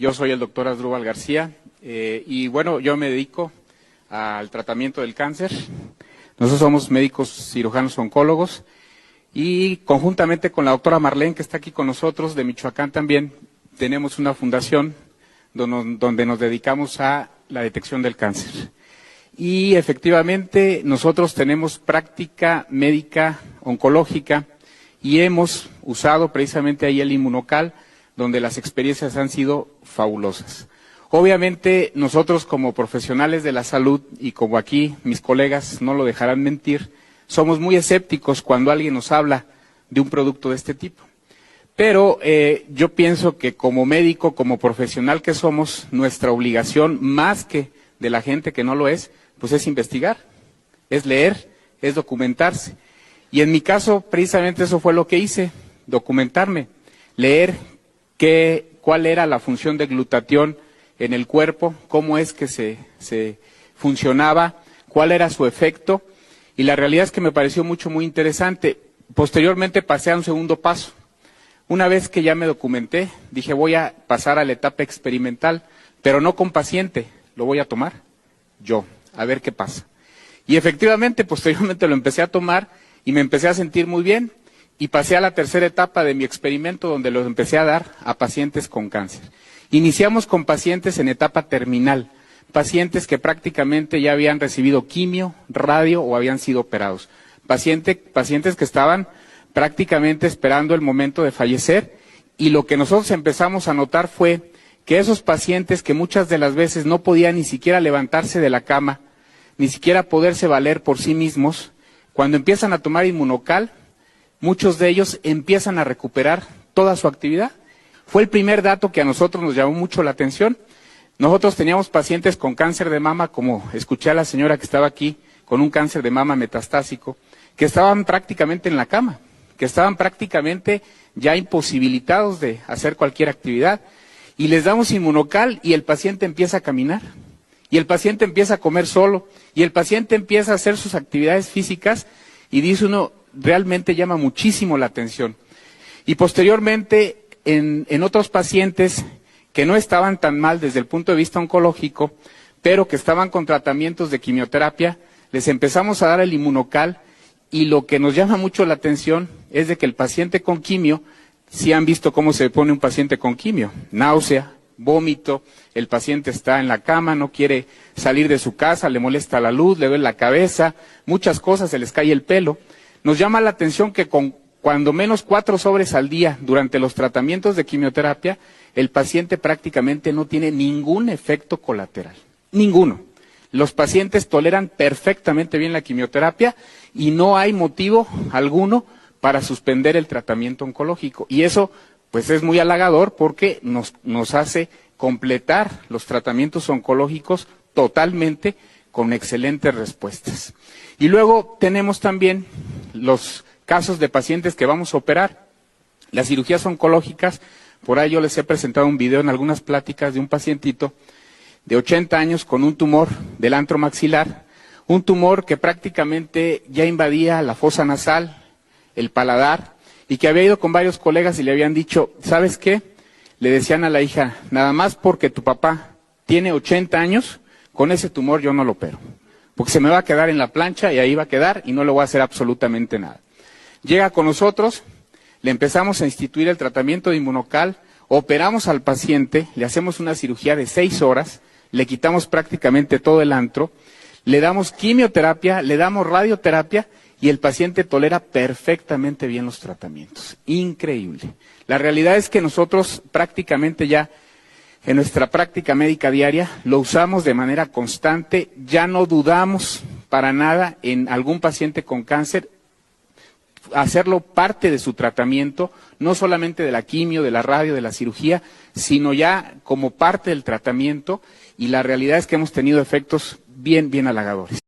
Yo soy el doctor Asdrúbal García y bueno, yo me dedico al tratamiento del cáncer. Nosotros somos médicos cirujanos oncólogos y conjuntamente con la doctora Marlene, que está aquí con nosotros, de Michoacán también, tenemos una fundación donde nos dedicamos a la detección del cáncer. Y efectivamente nosotros tenemos práctica médica oncológica y hemos usado precisamente ahí el Inmunocal, donde las experiencias han sido fabulosas. Obviamente nosotros como profesionales de la salud y como aquí mis colegas no lo dejarán mentir, somos muy escépticos cuando alguien nos habla de un producto de este tipo. Pero yo pienso que como médico, como profesional que somos, nuestra obligación, más que de la gente que no lo es, pues es investigar, es leer, es documentarse. Y en mi caso, precisamente eso fue lo que hice, documentarme, leer cuál era la función de glutatión en el cuerpo, cómo es que se funcionaba, cuál era su efecto, y la realidad es que me pareció muy interesante. Posteriormente pasé a un segundo paso. Una vez que ya me documenté, dije voy a pasar a la etapa experimental, pero no con paciente, lo voy a tomar yo, a ver qué pasa. Y efectivamente, posteriormente lo empecé a tomar y me empecé a sentir muy bien, y pasé a la tercera etapa de mi experimento, donde lo empecé a dar a pacientes con cáncer. Iniciamos con pacientes en etapa terminal, pacientes que prácticamente ya habían recibido quimio, radio o habían sido operados. Pacientes que estaban prácticamente esperando el momento de fallecer, y lo que nosotros empezamos a notar fue que esos pacientes que muchas de las veces no podían ni siquiera levantarse de la cama, ni siquiera poderse valer por sí mismos, cuando empiezan a tomar Inmunocal, muchos de ellos empiezan a recuperar toda su actividad. Fue el primer dato que a nosotros nos llamó mucho la atención. Nosotros teníamos pacientes con cáncer de mama, como escuché a la señora que estaba aquí, con un cáncer de mama metastásico, que estaban prácticamente en la cama, que estaban prácticamente ya imposibilitados de hacer cualquier actividad. Y les damos Inmunocal y el paciente empieza a caminar, y el paciente empieza a comer solo, y el paciente empieza a hacer sus actividades físicas, y dice uno, realmente llama muchísimo la atención. Y posteriormente, en otros pacientes que no estaban tan mal desde el punto de vista oncológico, pero que estaban con tratamientos de quimioterapia, les empezamos a dar el Inmunocal, y lo que nos llama mucho la atención es de que el paciente con quimio, si han visto cómo se pone un paciente con quimio, náusea, vómito, el paciente está en la cama, no quiere salir de su casa, le molesta la luz, le duele la cabeza, muchas cosas, se les cae el pelo. Nos llama la atención que con cuando menos 4 sobres al día durante los tratamientos de quimioterapia, el paciente prácticamente no tiene ningún efecto colateral, ninguno. Los pacientes toleran perfectamente bien la quimioterapia y no hay motivo alguno para suspender el tratamiento oncológico. Y eso pues es muy halagador porque nos hace completar los tratamientos oncológicos totalmente con excelentes respuestas. Y luego tenemos también los casos de pacientes que vamos a operar. Las cirugías oncológicas, por ahí yo les he presentado un video en algunas pláticas de un pacientito de 80 años con un tumor del antro maxilar, un tumor que prácticamente ya invadía la fosa nasal, el paladar, y que había ido con varios colegas y le habían dicho, ¿sabes qué? Le decían a la hija, nada más porque tu papá tiene 80 años, con ese tumor yo no lo opero, porque se me va a quedar en la plancha y ahí va a quedar y no le voy a hacer absolutamente nada. Llega con nosotros, le empezamos a instituir el tratamiento de Inmunocal, operamos al paciente, le hacemos una cirugía de 6 horas, le quitamos prácticamente todo el antro, le damos quimioterapia, le damos radioterapia y el paciente tolera perfectamente bien los tratamientos. Increíble. La realidad es que nosotros prácticamente ya en nuestra práctica médica diaria lo usamos de manera constante, ya no dudamos para nada en algún paciente con cáncer hacerlo parte de su tratamiento, no solamente de la quimio, de la radio, de la cirugía, sino ya como parte del tratamiento, y la realidad es que hemos tenido efectos bien halagadores.